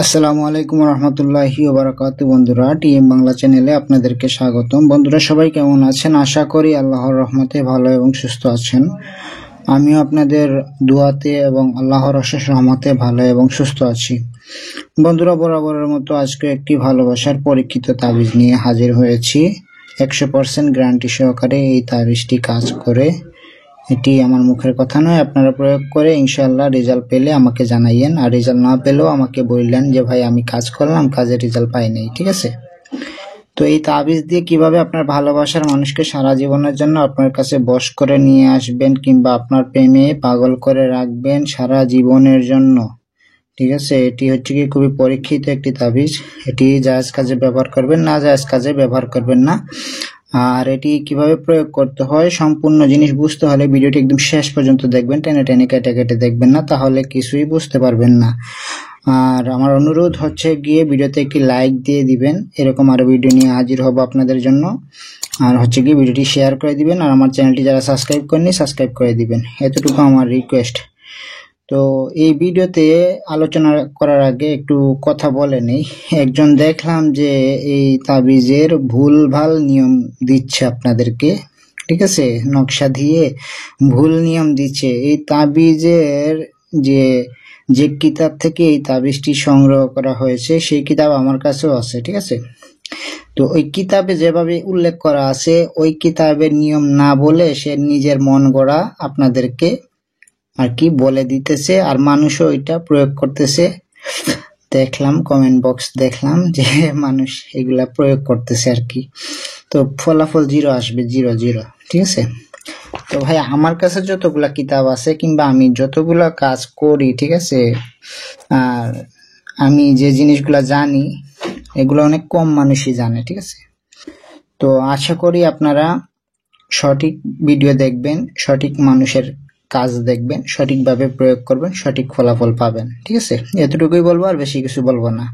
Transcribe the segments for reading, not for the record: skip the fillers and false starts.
আসসালামু আলাইকুম রহমতুল্লাহি ওয়া বারাকাতুহু। বন্ধুরা, টিএম বাংলা চ্যানেলে আপনাদেরকে স্বাগতম। বন্ধুরা, সবাই কেমন আছেন? আশা করি আল্লাহর রহমতে ভালো এবং সুস্থ আছেন। আমিও আপনাদের দোয়াতে এবং আল্লাহর অশেষ রহমতে ভালো এবং সুস্থ আছি। বন্ধুরা, বরাবরের মতো আজকে একটি ভালোবাসার পরীক্ষিত তাবিজ নিয়ে হাজির হয়েছি। 100% গ্যারান্টি সহকারে এই তাবিজটি কাজ করে। এটি আমার মুখের কথা নয়, আপনারা প্রয়োগ করে ইনশাআল্লাহ রেজাল্ট পেলে আমাকে জানাইয়েন, আর রেজাল্ট না পেলেও আমাকে বললেন যে ভাই আমি কাজ করলাম, কাজের রেজাল্ট পাই নাই। ঠিক আছে? তো এই তাবিজ দিয়ে কিভাবে আপনার ভালোবাসার মানুষকে সারা জীবনের জন্য আপনার কাছে বশ করে নিয়ে আসবেন, কিংবা আপনার প্রেমে পাগল করে রাখবেন সারা জীবনের জন্য। ঠিক আছে? এটি হচ্ছে কি খুবই পরীক্ষিত একটি তাবিজ। এটি জায়েজ কাজে ব্যবহার করবেন, না জায়েজ কাজে ব্যবহার করবেন না। আর এটি কিভাবে প্রয়োগ করতে হয় সম্পূর্ণ জিনিস বুঝতে হলে ভিডিওটি একদম শেষ পর্যন্ত দেখবেন, টেনে টেনে কেটে কেটে দেখবেন না, তাহলে কিছুই বুঝতে পারবেন না। আর আমার অনুরোধ হচ্ছে গিয়ে ভিডিওতে একটি লাইক দিয়ে দিবেন। এরকম আরো ভিডিও নিয়ে হাজির হব আপনাদের জন্য। আর হচ্ছে গিয়ে ভিডিওটি শেয়ার করে দিবেন, আর আমার চ্যানেলটি যারা সাবস্ক্রাইব করেনি সাবস্ক্রাইব করে দিবেন, এতটুকু আমার রিকোয়েস্ট। তো এই ভিডিওতে আলোচনা করার আগে একটু কথা বলে নেই। একজন দেখলাম যে এই তাবিজের ভুলভাল নিয়ম দিচ্ছে আপনাদেরকে। ঠিক আছে? নকশা দিয়ে ভুল নিয়ম দিচ্ছে। এই তাবিজের যে যে কিতাব থেকে এই তাবিজটি সংগ্রহ করা হয়েছে সেই কিতাব আমার কাছেও আছে। ঠিক আছে? তো ওই কিতাবে যেভাবে উল্লেখ করা আছে ওই কিতাবের নিয়ম না বলে সে নিজের মন গড়া আপনাদেরকে আর কি বলে দিতেছে, আর মানুষও এটা প্রয়োগ করতেছে। দেখলাম কমেন্ট বক্স, দেখলাম যে মানুষ এগুলা প্রয়োগ করতেছে আর কি। তো ফলাফল 0 আসবে, 0 0। ঠিক আছে? তো ভাই, আমার কাছে যতগুলা কিতাব আছে কিংবা আমি যতগুলা কাজ করি, ঠিক আছে, আর আমি যে জিনিসগুলা জানি এগুলো অনেক কম মানুষই জানে। ঠিক আছে? তো আশা করি আপনারা সঠিক ভিডিও দেখবেন, সঠিক মানুষের কাজ দেখবেন, সঠিকভাবে প্রয়োগ করবেন, সঠিক ফলাফল পাবেন। ঠিক আছে? এতটুকুই বলবো, আর বেশি কিছু বলবো না।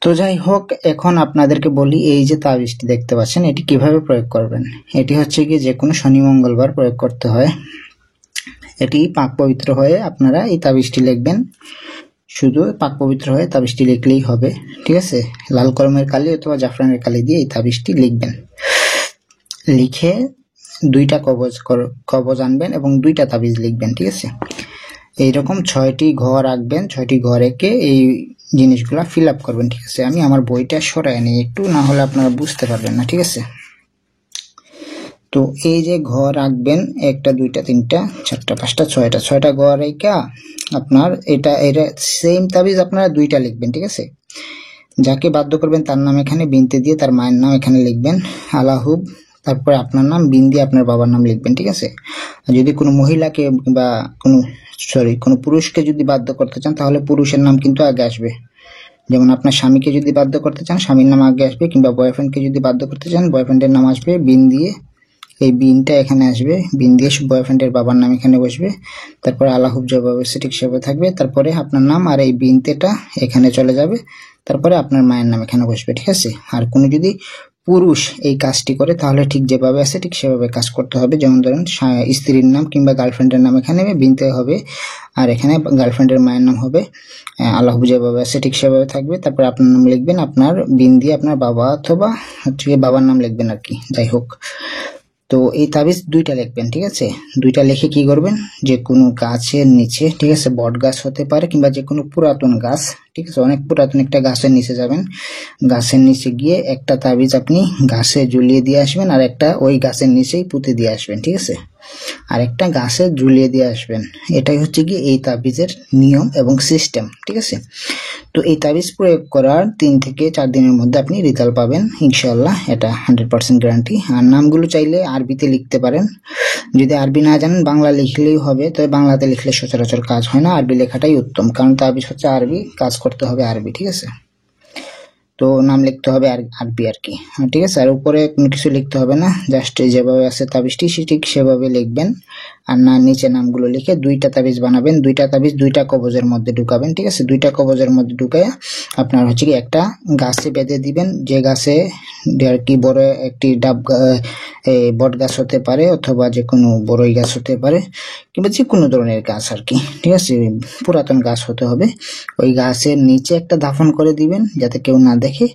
তো যাই হোক, এখন আপনাদেরকে বলি, এই যে তাবিজটি দেখতে পাচ্ছেন এটি কিভাবে প্রয়োগ করবেন। এটি হচ্ছে কি যে কোনো শনি মঙ্গলবার প্রয়োগ করতে হয়। এটি পাক পবিত্র হয়ে আপনারা এই তাবিজটি লিখবেন। শুধু পাক পবিত্র হয়ে তাবিজটি লিখলেই হবে। ঠিক আছে? লাল কলমের কালি অথবা জাফরানের কালি দিয়ে এই তাবিজটি লিখবেন। লিখে 2টা কবজ আনবেন এবং 2টা তাবিজ লিখবেন। ঠিক আছে? এইরকম 6টি ঘর রাখবেন। 6টি ঘর এঁকে এই জিনিসগুলা ফিল আপ করবেন। ঠিক আছে? আমি আমার বইটা সরাই নিই একটু, না হলে আপনারা বুঝতে পারবেন না। ঠিক আছে? তো এই যে ঘর রাখবেন 1টা 2টা 3টা 4টা 5টা 6টা ঘর রেখা আপনার এটা সেম তাবিজ আপনারা 2টা লিখবেন। ঠিক আছে? যাকে বাধ্য করবেন তার নাম এখানে বিনতে দিয়ে তার মায়ের নাম এখানে লিখবেন, আলাহুব, তারপরে আপনার নাম, বিন দিয়ে আপনার বাবার নাম লিখবেন। ঠিক আছে? আর যদি কোনো মহিলাকে বা কোনো পুরুষকে যদি বাধ্য করতে চান তাহলে পুরুষের নাম কিন্তু আগে আসবে। যেমন আপনার স্বামীকে যদি বাধ্য করতে চান স্বামীর নাম আগে আসবে, কিংবা বয়ফ্রেন্ডকে যদি বাধ্য করতে চান বয়ফ্রেন্ডের নাম আসবে বিন দিয়ে, এই বিনটা এখানে আসবে, বিন দিয়ে বয়ফ্রেন্ডের বাবার নাম এখানে বসবে, তারপরে আলাহুব যেভাবে ঠিক সেভাবে থাকবে, তারপরে আপনার নাম আর এই বিনতেটা এখানে চলে যাবে, তারপরে আপনার মায়ের নাম এখানে বসবে। ঠিক আছে? আর কোনো যদি পুরুষ এই কাজটি করে তাহলে ঠিক যেভাবে আছে ঠিক সেভাবে কাজ করতে হবে। যেমন ধরেন স্ত্রীর নাম কিংবা গার্লফ্রেন্ডের নাম এখানে বিনতে হবে, আর এখানে গার্লফ্রেন্ডের মায়ের নাম হবে আলাহুব যেভাবে আছে ঠিক সেভাবে থাকবে। তারপরে আপনার নাম লিখবেন, আপনার বিন দিয়ে আপনার বাবা অথবা হচ্ছে বাবার নাম লিখবেন আর কি। যাই হোক, তো এই তাবিজ 2টা লিখবেন। ঠিক আছে? 2টা লিখে কি করবেন, যে কোনো গাছের নিচে, ঠিক আছে, বট গাছ হতে পারে কিংবা যে কোনো পুরাতন গাছ, ঠিক আছে, অনেক পুরাতন একটা গাছের নিচে যাবেন। গাছের নিচে গিয়ে একটা তাবিজ আপনি গাছে ঝুলিয়ে দিয়ে আসবেন, আর একটা ওই গাছের নিচেই পুঁতে দিয়ে আসবেন। ঠিক আছে? আর একটা গাছে ঝুলিয়ে দিয়ে আসবেন। এটাই হচ্ছে কি এই তাবিজের নিয়ম এবং সিস্টেম। ঠিক আছে? তো এই তাবিজ প্রয়োগ করার 3 থেকে 4 দিনের মধ্যে আপনি রেজাল্ট পাবেন ইনশাআল্লাহ, এটা 100% গ্যারান্টি। আর নামগুলো চাইলে আরবিতে লিখতে পারেন, যদি আরবি না জানেন বাংলা লিখলেই হবে, তবে বাংলাতে লিখলে সচরাচর কাজ হয় না, আরবি লেখাটাই উত্তম, কারণ তাবিজ হচ্ছে আরবি, কাজ করতে হবে আরবি। ঠিক আছে? তো নাম লিখতে হবে আরবি আর কি। ঠিক আছে? আর উপরে কোনো কিছু লিখতে হবে না, জাস্ট যেভাবে আছে তাবিজটি ঠিক সেভাবে লিখবেন। আর না নিচে নামগুলো লিখে 2টা তাবিজ বানাবেন। 2টা তাবিজ 2টা কবজের মধ্যে ঢুকাবেন, ঠিক আছে? 2টা কবজের মধ্যে ঢুকাইয়া আপনার হচ্ছে কি একটা গাছে বেঁধে দিবেন, যে গাছে আর কি বড় একটি বট গাছ হতে পারে অথবা যে কোনো বড়ই গাছ হতে পারে কিংবা যে কোনো ধরনের গাছ আর কি, ঠিক আছে? পুরাতন গাছ হতে হবে। ওই গাছের নিচে একটা দাফন করে দিবেন যাতে কেউ না দেখে,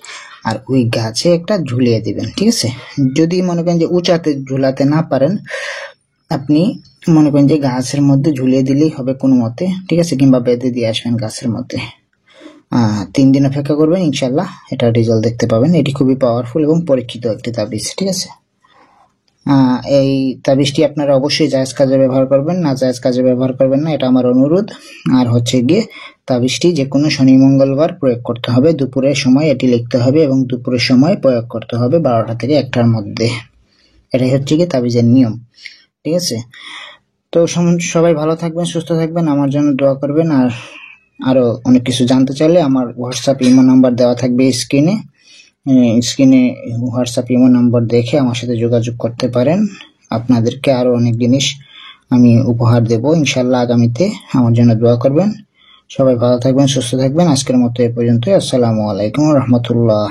আর ওই গাছে একটা ঝুলিয়ে দিবেন, ঠিক আছে? যদি মনে করেন যে উঁচাতে ঝুলাতে না পারেন, আপনি মনে করেন যে গাছের মধ্যে ঝুলিয়ে দিলেই হবে কোনো মতে, ঠিক আছে? কিংবা বেঁধে দিয়ে আসবেন গাছের মধ্যে। 3 দিন অপেক্ষা করবেন, ইনশাল্লাহ এটা রেজাল্ট দেখতে পাবেন। এটি খুবই পাওয়ারফুল এবং পরীক্ষিত একটি তাবিজ, ঠিক আছে? এই তাবিজটি আপনারা অবশ্যই জায়েজ কাজে ব্যবহার করবেন, না জায়েজ কাজে ব্যবহার করবেন না, এটা আমার অনুরোধ। আর হচ্ছে গিয়ে তাবিজটি যে কোনো শনি মঙ্গলবার প্রয়োগ করতে হবে, দুপুরের সময় এটি লিখতে হবে এবং দুপুরের সময় প্রয়োগ করতে হবে 12টা থেকে 1টার মধ্যে। এটাই হচ্ছে গিয়ে তাবিজের নিয়ম, ঠিক আছে? তো সবাই ভালো থাকবেন, সুস্থ থাকবেন, আমার জন্য দোয়া করবেন। আর আরো অনেক কিছু জানতে চাইলে আমার হোয়াটসঅ্যাপ ইমো নাম্বার দেওয়া থাকবে স্ক্রিনে। হোয়াটসঅ্যাপ ইমো নাম্বার দেখে আমার সাথে যোগাযোগ করতে পারেন। আপনাদেরকে আরো অনেক জিনিস আমি উপহার দেব ইনশাল্লাহ আগামীতে। আমার জন্য দোয়া করবেন। সবাই ভালো থাকবেন, সুস্থ থাকবেন। আজকের মতো এ পর্যন্ত। আসসালামু আলাইকুম ওয়া রাহমাতুল্লাহ।